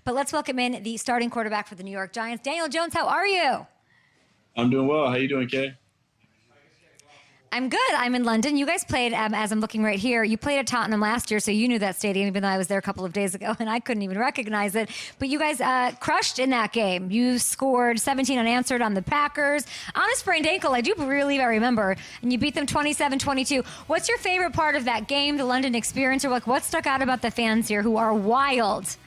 But let's welcome in the starting quarterback for the New York Giants, Daniel Jones. How are you? I'm doing well. How you doing, Kay? I'm good. I'm in London. You guys played, as I'm looking right here, you played at Tottenham last year, so you knew that stadium, even though I was there a couple of days ago, and I couldn't even recognize it. But you guys crushed in that game. You scored 17 unanswered on the Packers. On a sprained ankle, I do believe I remember, and you beat them 27-22. What's your favorite part of that game, the London experience, or like what stuck out about the fans here who are wild?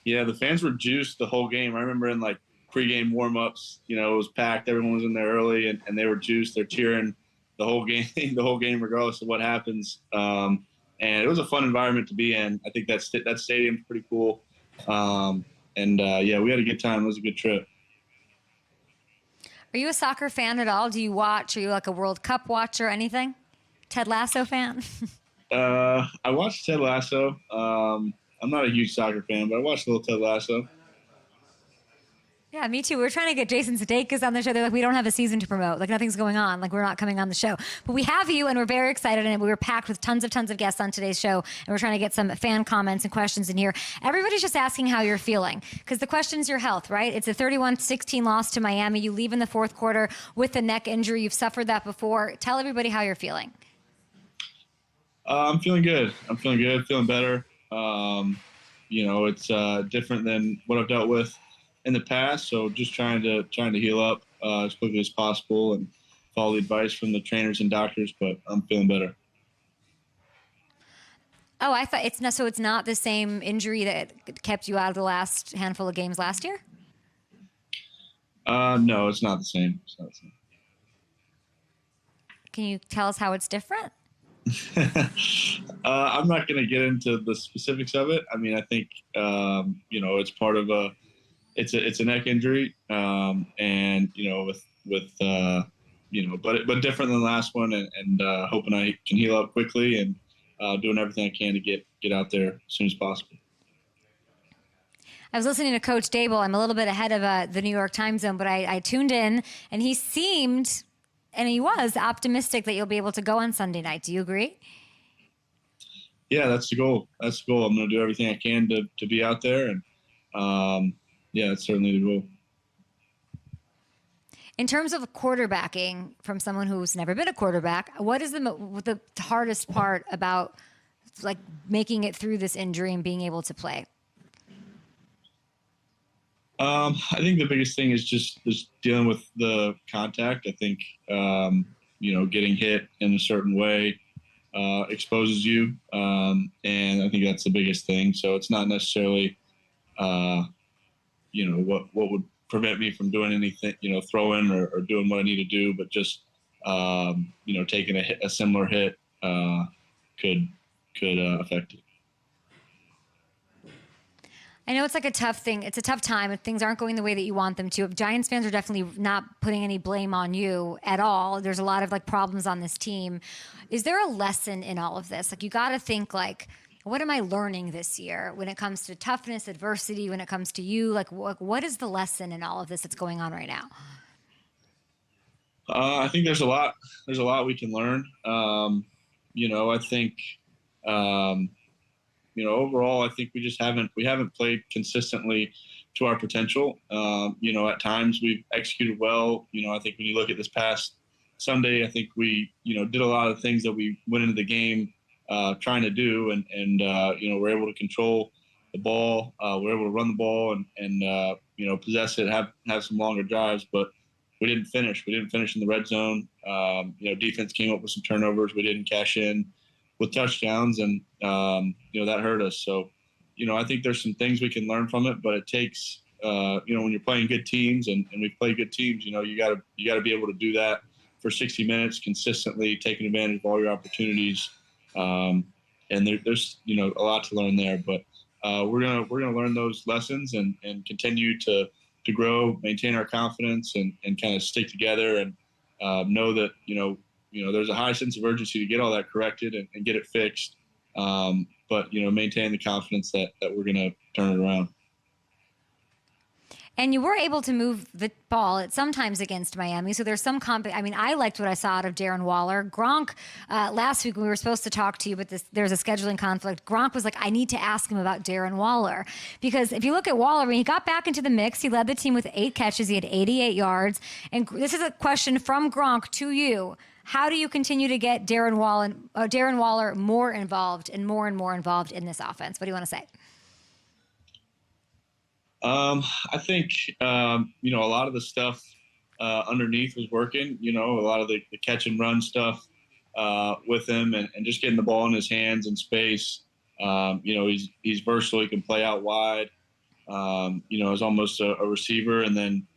Yeah, the fans were juiced the whole game. I remember in like pregame warm-ups, it was packed. Everyone was in there early, and they were juiced. They're cheering the whole game, regardless of what happens. And it was a fun environment to be in. I think that stadium's pretty cool. Yeah, we had a good time. It was a good trip. Are you a soccer fan at all? Do you watch? Are you like a World Cup watcher? Anything? Ted Lasso fan? I watched Ted Lasso. I'm not a huge soccer fan, but I watched a little Ted Lasso. Yeah, me too. We were trying to get Jason Sudeikis on the show. They're like, we don't have a season to promote. Like, nothing's going on. Like, we're not coming on the show. But we have you, and we're very excited. And we were packed with tons of guests on today's show. And we're trying to get some fan comments and questions in here. Everybody's just asking how you're feeling. Because the question's your health, right? It's a 31-16 loss to Miami. You leave in the fourth quarter with a neck injury. You've suffered that before. Tell everybody how you're feeling. I'm feeling good. Feeling better. It's different than what I've dealt with in the past, so just trying to heal up as quickly as possible and follow the advice from the trainers and doctors, but I'm feeling better. Oh, I thought it's not the same injury that kept you out of the last handful of games last year? No, it's not the same. Can you tell us how it's different? I'm not going to get into the specifics of it. I mean, I think, it's part of it's a neck injury, but different than the last one, and hoping I can heal up quickly and doing everything I can to get out there as soon as possible. I was listening to Coach Dable. I'm a little bit ahead of the New York time zone, but I tuned in, and he seemed, and he was optimistic that you'll be able to go on Sunday night. Do you agree? Yeah, that's the goal. I'm going to do everything I can to be out there, and yeah, that's certainly the goal. In terms of quarterbacking, from someone who's never been a quarterback, what is the hardest part about like making it through this injury and being able to play? I think the biggest thing is just dealing with the contact. I think, getting hit in a certain way exposes you. And I think that's the biggest thing. So it's not necessarily, what would prevent me from doing anything, throwing or doing what I need to do, but just, taking a similar hit could affect it. I know it's like a tough thing. It's a tough time if things aren't going the way that you want them to. Giants fans are definitely not putting any blame on you at all. There's a lot of like problems on this team. Is there a lesson in all of this? Like, you got to think like, what am I learning this year when it comes to toughness, adversity, when it comes to you? Like, what is the lesson in all of this that's going on right now? I think there's a lot we can learn. I think, overall, I think we haven't played consistently to our potential. At times we've executed well. I think when you look at this past Sunday, I think we, did a lot of things that we went into the game trying to do, and we're able to control the ball. We're able to run the ball and possess it, have some longer drives, but we didn't finish. We didn't finish in the red zone. Defense came up with some turnovers. We didn't cash in with touchdowns, and that hurt us. So, I think there's some things we can learn from it, but it takes, when you're playing good teams, and we've played good teams, you gotta be able to do that for 60 minutes consistently, taking advantage of all your opportunities. And there's a lot to learn there, but we're gonna learn those lessons and continue to grow, maintain our confidence, and kind of stick together and know that there's a high sense of urgency to get all that corrected and get it fixed. But maintain the confidence that we're gonna turn it around. And you were able to move the ball at sometimes against Miami. So there's some I liked what I saw out of Darren Waller. Gronk, last week when we were supposed to talk to you, but there's a scheduling conflict. Gronk was like, I need to ask him about Darren Waller. Because if you look at Waller, when he got back into the mix, he led the team with 8 catches. He had 88 yards. And this is a question from Gronk to you. How do you continue to get Darren Waller more involved and more involved in this offense? What do you want to say? I think, a lot of the stuff underneath was working, a lot of the catch and run stuff with him and just getting the ball in his hands in space. He's versatile. He can play out wide, as almost a receiver and then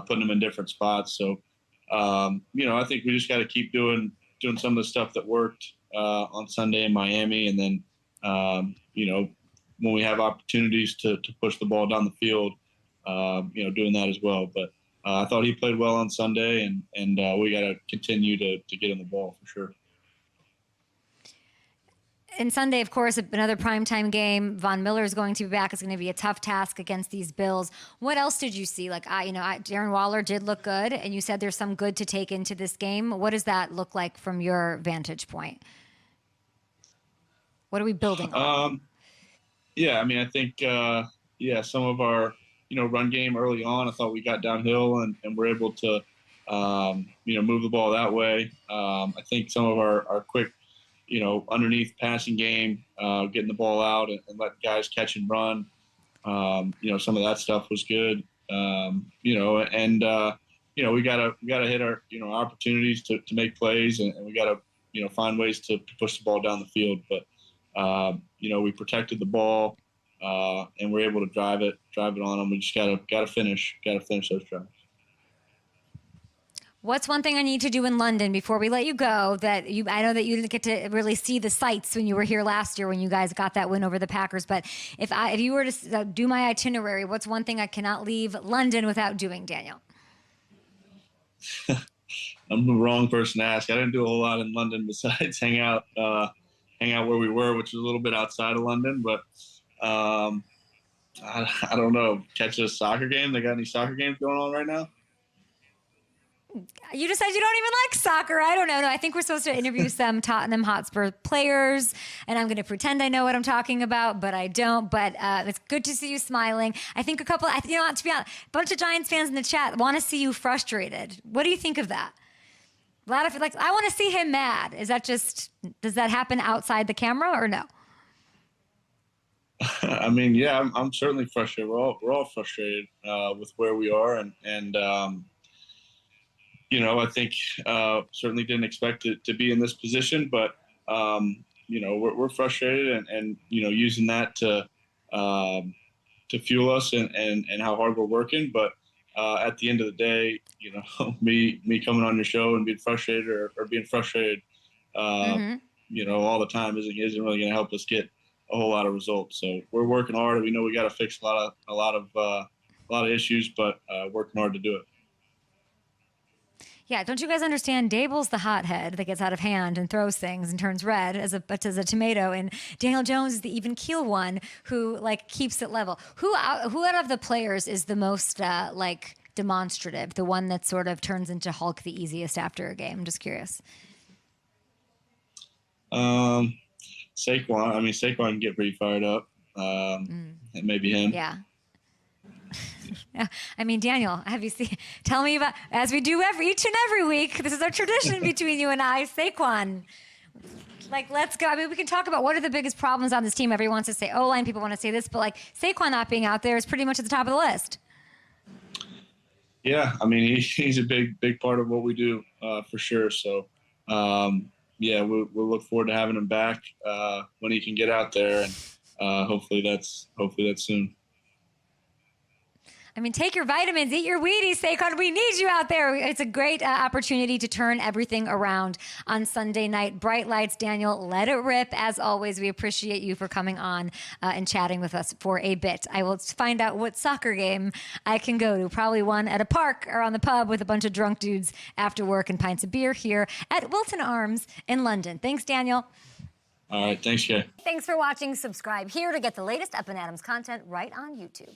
putting him in different spots. So, I think we just got to keep doing some of the stuff that worked on Sunday in Miami. And then, when we have opportunities to push the ball down the field, doing that as well. But I thought he played well on Sunday, and we got to continue to get him the ball for sure. And Sunday, of course, another primetime game. Von Miller is going to be back. It's going to be a tough task against these Bills. What else did you see? Darren Waller did look good, and you said there's some good to take into this game. What does that look like from your vantage point? What are we building on? Yeah, I think, some of our, run game early on, I thought we got downhill and were able to, move the ball that way. I think some of our quick, underneath passing game, getting the ball out and letting guys catch and run, some of that stuff was good. We gotta hit our, opportunities to make plays and we gotta, find ways to push the ball down the field. But, we protected the ball, and we're able to drive it on them. We just gotta finish those drives. What's one thing I need to do in London before we let you go I know that you didn't get to really see the sights when you were here last year when you guys got that win over the Packers, but if you were to do my itinerary, what's one thing I cannot leave London without doing, Daniel? I'm the wrong person to ask. I didn't do a whole lot in London besides hang out where we were, which was a little bit outside of London, but I don't know. Catch a soccer game? They got any soccer games going on right now? You just said you don't even like soccer. I don't know. No, I think we're supposed to interview some Tottenham Hotspur players, and I'm going to pretend I know what I'm talking about, but I don't. But it's good to see you smiling. I think to be honest, a bunch of Giants fans in the chat want to see you frustrated. What do you think of that? A lot of I want to see him mad. Does that happen outside the camera or no? I'm certainly frustrated. We're all frustrated with where we are, and I think certainly didn't expect it to be in this position, but we're frustrated and using that to fuel us and how hard we're working. But at the end of the day, me coming on your show and being frustrated or being frustrated, all the time isn't really going to help us get a whole lot of results. So we're working hard. We know we got to fix a lot of issues, but working hard to do it. Yeah, don't you guys understand? Dable's the hothead that gets out of hand and throws things and turns red as a tomato, and Daniel Jones is the even keel one who keeps it level. Who out of the players is the most demonstrative? The one that sort of turns into Hulk the easiest after a game? I'm just curious. Saquon. Saquon can get pretty fired up. Maybe him. Yeah. Daniel, tell me about, as we do each and every week, this is our tradition between you and I, Saquon. Let's go. We can talk about what are the biggest problems on this team. Everyone wants to say O-line, people want to say this, but Saquon not being out there is pretty much at the top of the list. Yeah, he's a big part of what we do for sure. So, we'll look forward to having him back when he can get out there, and hopefully that's soon. Take your vitamins, eat your Wheaties, Saquon. We need you out there. It's a great opportunity to turn everything around on Sunday night. Bright lights, Daniel. Let it rip. As always, we appreciate you for coming on and chatting with us for a bit. I will find out what soccer game I can go to. Probably one at a park or on the pub with a bunch of drunk dudes after work and pints of beer here at Wilton Arms in London. Thanks, Daniel. All right. Thanks, Kay. Thanks for watching. Subscribe here to get the latest Up and Adams content right on YouTube.